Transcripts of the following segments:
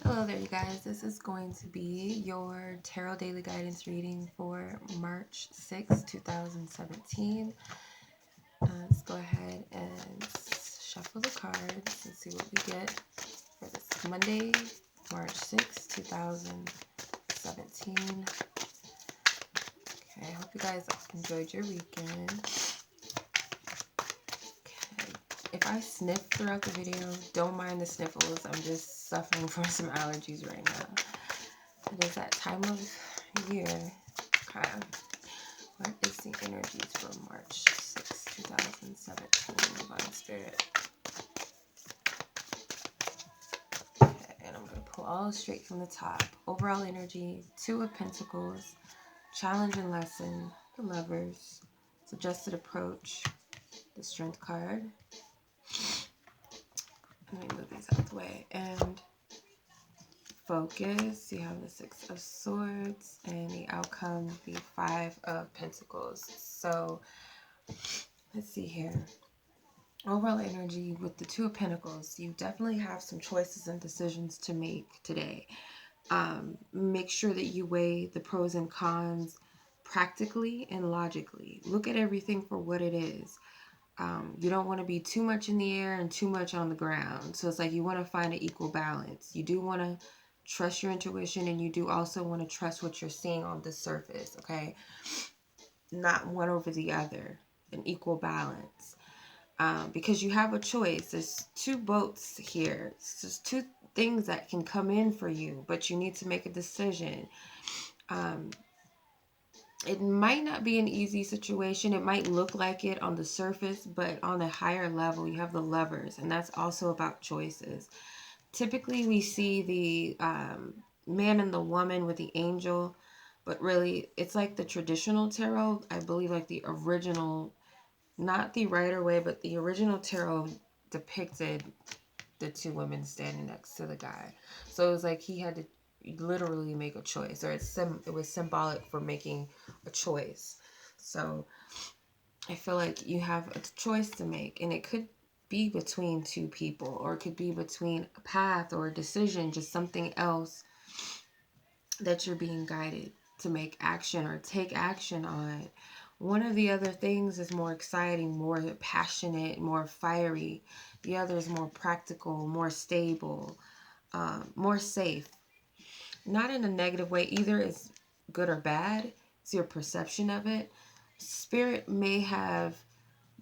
Hello there, you guys. This is going to be your Tarot Daily Guidance reading for March 6, 2017. Let's go ahead and shuffle the cards and see what we get for this Monday, March 6, 2017. Okay, I hope you guys enjoyed your weekend. Okay, if I sniff throughout the video, don't mind the sniffles. I'm just suffering from some allergies right now. It is that time of year. Okay. What is the energies for March 6, 2017? Divine Spirit. Okay, and I'm going to pull all straight from the top. Overall energy, Two of Pentacles, Challenge and Lesson, the Lovers, Suggested Approach, the Strength card. Let me move these out of the way. And Focus, you have the Six of Swords, and the outcome, the Five of Pentacles. So, let's see here. Overall energy with the Two of Pentacles, you definitely have some choices and decisions to make today. Make sure that you weigh the pros and cons practically and logically. Look at everything for what it is. You don't want to be too much in the air and too much on the ground. So it's like you want to find an equal balance. You do want to trust your intuition, and you do also want to trust what you're seeing on the surface, okay? Not one over the other, an equal balance. Because you have a choice. There's two boats here. It's just two things that can come in for you, but you need to make a decision. It might not be an easy situation. It might look like it on the surface, but on a higher level, you have the Lovers, and that's also about choices. Typically, we see the man and the woman with the angel, but really, it's like the traditional tarot. I believe like the original, not the Rider Waite, but the original tarot depicted the two women standing next to the guy. So it was like he had to literally make a choice, or it was symbolic for making a choice. So I feel like you have a choice to make, and it could be between two people, or it could be between a path or a decision, just something else that you're being guided to make action or take action on. One of the other things is more exciting, more passionate, more fiery. The other is more practical, more stable, more safe. Not in a negative way. Either is good or bad. It's your perception of it. Spirit may have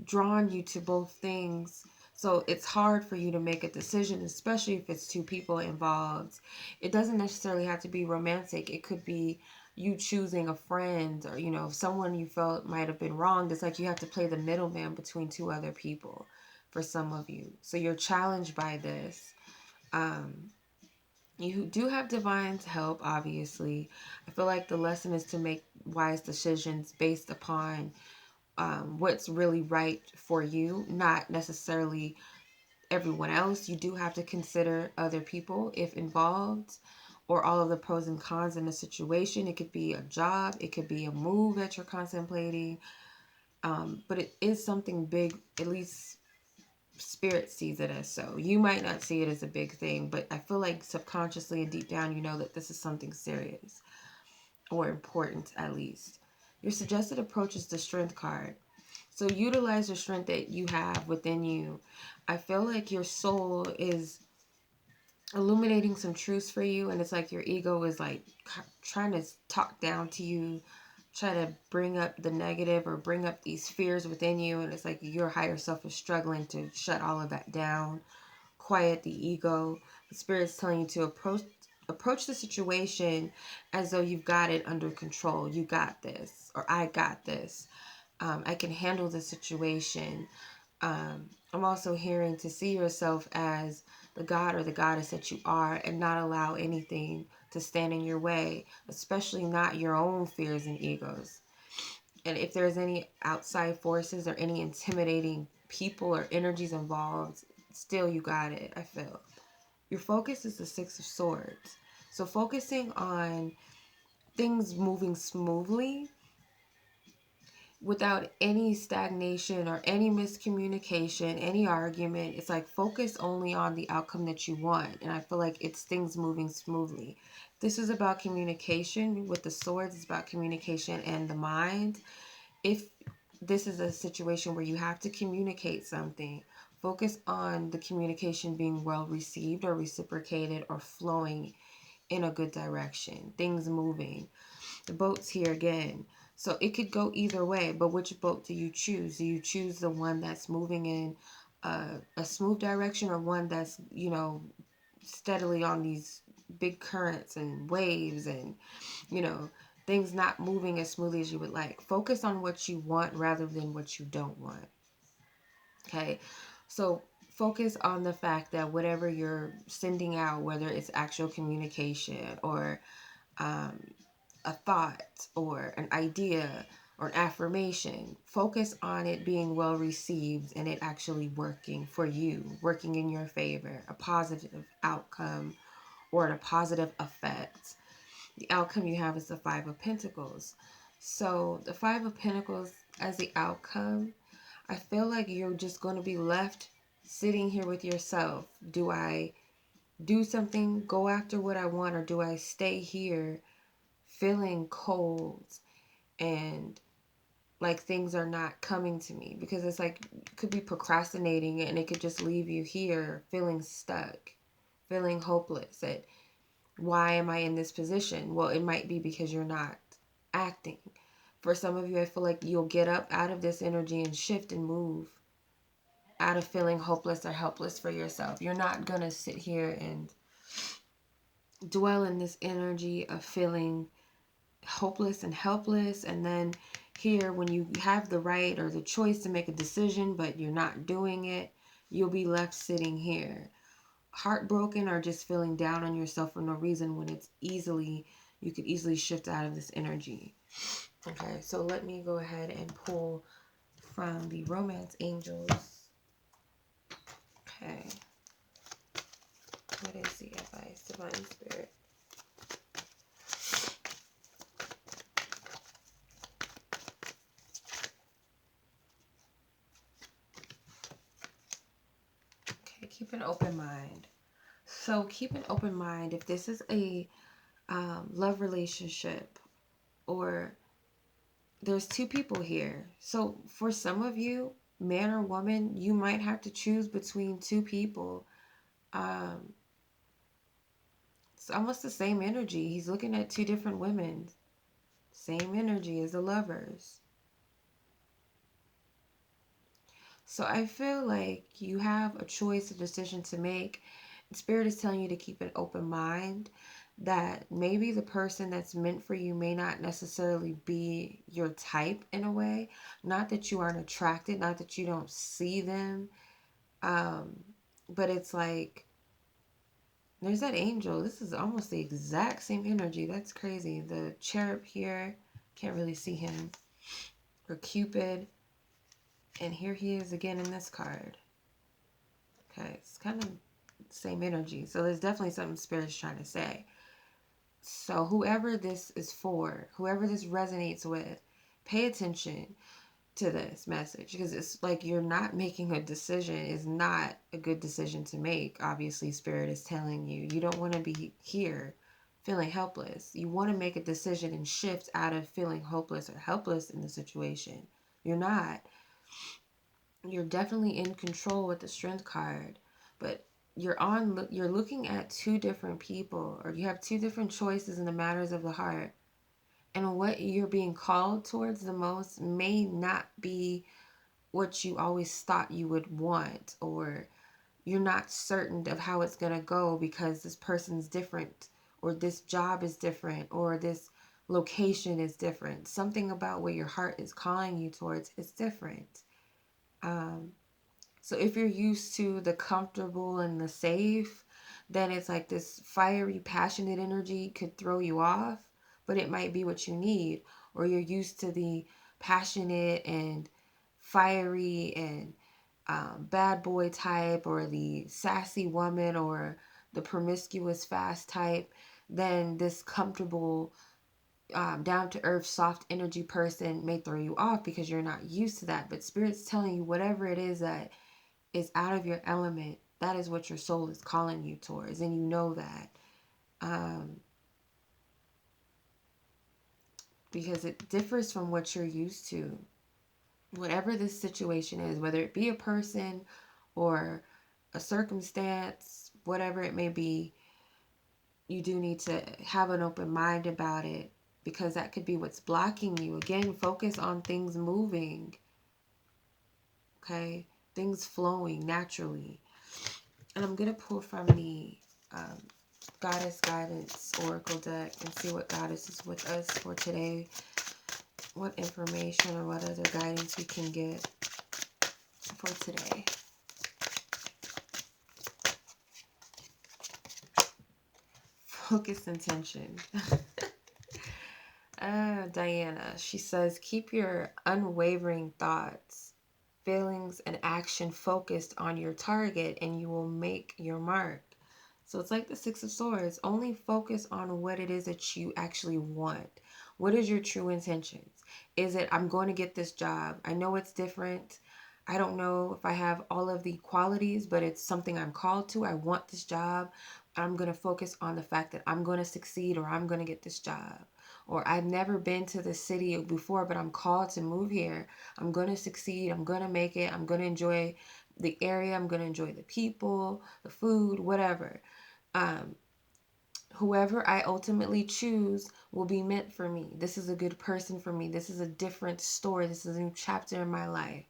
drawn you to both things, so it's hard for you to make a decision, especially if it's two people involved. It doesn't necessarily have to be romantic. It could be you choosing a friend, or someone you felt might have been wronged. It's like you have to play the middleman between two other people for some of you. So you're challenged by this. You do have divine help, obviously. I feel like the lesson is to make wise decisions based upon what's really right for you, not necessarily everyone else. You do have to consider other people if involved, or all of the pros and cons in a situation. It could be a job, it could be a move that you're contemplating, but it is something big. At least Spirit sees it as so. You might not see it as a big thing, but I feel like subconsciously and deep down you know that this is something serious, or important at least. Your suggested approach is the Strength card. So utilize the strength that you have within you. I feel like your soul is illuminating some truths for you, and it's like your ego is like trying to talk down to you, try to bring up the negative or bring up these fears within you, and it's like your higher self is struggling to shut all of that down, quiet the ego. The Spirit's telling you to approach the situation as though you've got it under control. You got this, or I got this. I can handle the situation. I'm also hearing to see yourself as the god or the goddess that you are, and not allow anything to stand in your way, especially not your own fears and egos. And if there's any outside forces or any intimidating people or energies involved, still you got it, I feel. Your focus is the Six of Swords. So focusing on things moving smoothly, without any stagnation or any miscommunication, any argument. It's like focus only on the outcome that you want. And I feel like it's things moving smoothly. This is about communication with the swords, it's about communication and the mind. If this is a situation where you have to communicate something, focus on the communication being well received or reciprocated or flowing in a good direction, things moving. The boat's here again. So it could go either way, but which boat do you choose? Do you choose the one that's moving in a smooth direction, or one that's, steadily on these big currents and waves and, you know, things not moving as smoothly as you would like? Focus on what you want rather than what you don't want. Okay. So focus on the fact that whatever you're sending out, whether it's actual communication or um, a thought or an idea or an affirmation, focus on it being well received and it actually working for you, working in your favor, a positive outcome or a positive effect. The outcome you have is the Five of Pentacles. So the Five of Pentacles as the outcome, I feel like you're just going to be left sitting here with yourself. Do I do something, go after what I want, or do I stay here feeling cold and like things are not coming to me? Because it's like, could be procrastinating and it could just leave you here feeling stuck, feeling hopeless at why am I in this position? Well, it might be because you're not acting. For some of you, I feel like you'll get up out of this energy and shift and move out of feeling hopeless or helpless for yourself. You're not going to sit here and dwell in this energy of feeling hopeless and helpless, and then here when you have the right or the choice to make a decision but you're not doing it, you'll be left sitting here heartbroken or just feeling down on yourself for no reason, when you could easily shift out of this energy. Okay, so let me go ahead and pull from the romance angels. Okay, what is the advice, divine spirit? Okay, keep an open mind. So keep an open mind if this is a love relationship, or there's two people here. So for some of you, man or woman, you might have to choose between two people. Um, it's almost the same energy. He's looking at two different women. Same energy as the lovers. So I feel like you have a choice, a decision to make. Spirit is telling you to keep an open mind, that maybe the person that's meant for you may not necessarily be your type in a way. Not that you aren't attracted, not that you don't see them. But it's like, there's that angel. This is almost the exact same energy. That's crazy. The cherub here, can't really see him. Or Cupid. And here he is again in this card. Okay, it's kind of the same energy. So there's definitely something Spirit's trying to say. So whoever this is for, whoever this resonates with, pay attention to this message, because it's like you're not making a decision. Is not a good decision to make. Obviously, Spirit is telling you you don't want to be here feeling helpless. You want to make a decision and shift out of feeling hopeless or helpless in the situation. You're not. You're definitely in control with the Strength card, but you're looking at two different people, or you have two different choices in the matters of the heart. And what you're being called towards the most may not be what you always thought you would want, or you're not certain of how it's going to go because this person's different, or this job is different, or this location is different. Something about where your heart is calling you towards is different. So if you're used to the comfortable and the safe, then it's like this fiery, passionate energy could throw you off, but it might be what you need. Or you're used to the passionate and fiery and bad boy type, or the sassy woman, or the promiscuous fast type, then this comfortable down to earth, soft energy person may throw you off because you're not used to that. But Spirit's telling you whatever it is that is out of your element, that is what your soul is calling you towards. And you know that. Because it differs from what you're used to. Whatever this situation is, whether it be a person or a circumstance, whatever it may be, you do need to have an open mind about it, because that could be what's blocking you. Again, focus on things moving, okay? Things flowing naturally. And I'm going to pull from the um, Goddess Guidance Oracle deck and see what Goddess is with us for today. What information or what other guidance we can get for today. Focus intention. Diana, she says, keep your unwavering thoughts, feelings, and action focused on your target and you will make your mark. So it's like the Six of Swords. Only focus on what it is that you actually want. What is your true intentions? Is it, I'm going to get this job? I know it's different. I don't know if I have all of the qualities, but it's something I'm called to. I want this job. I'm going to focus on the fact that I'm going to succeed, or I'm going to get this job. Or I've never been to the city before, but I'm called to move here. I'm going to succeed. I'm going to make it. I'm going to enjoy the area. I'm going to enjoy the people, the food, whatever. Whoever I ultimately choose will be meant for me. This is a good person for me. This is a different story. This is a new chapter in my life.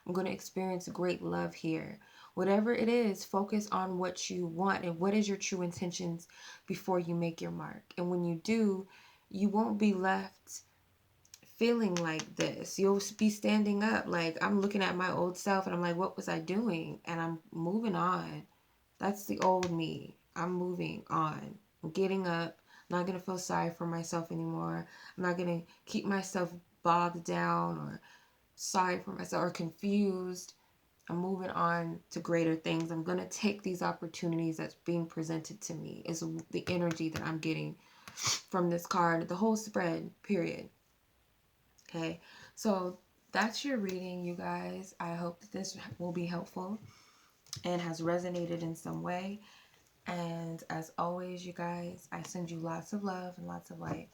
I'm going to experience great love here. Whatever it is, focus on what you want and what is your true intentions before you make your mark. And when you do, you won't be left feeling like this. You'll be standing up. Like, I'm looking at my old self and I'm like, what was I doing? And I'm moving on. That's the old me. I'm moving on. I'm getting up. I'm not going to feel sorry for myself anymore. I'm not going to keep myself bogged down or sorry for myself or confused. I'm moving on to greater things. I'm going to take these opportunities that's being presented to me, is the energy that I'm getting from this card, the whole spread, period. Okay, so that's your reading, you guys. I hope that this will be helpful and has resonated in some way. And as always, you guys, I send you lots of love and lots of light.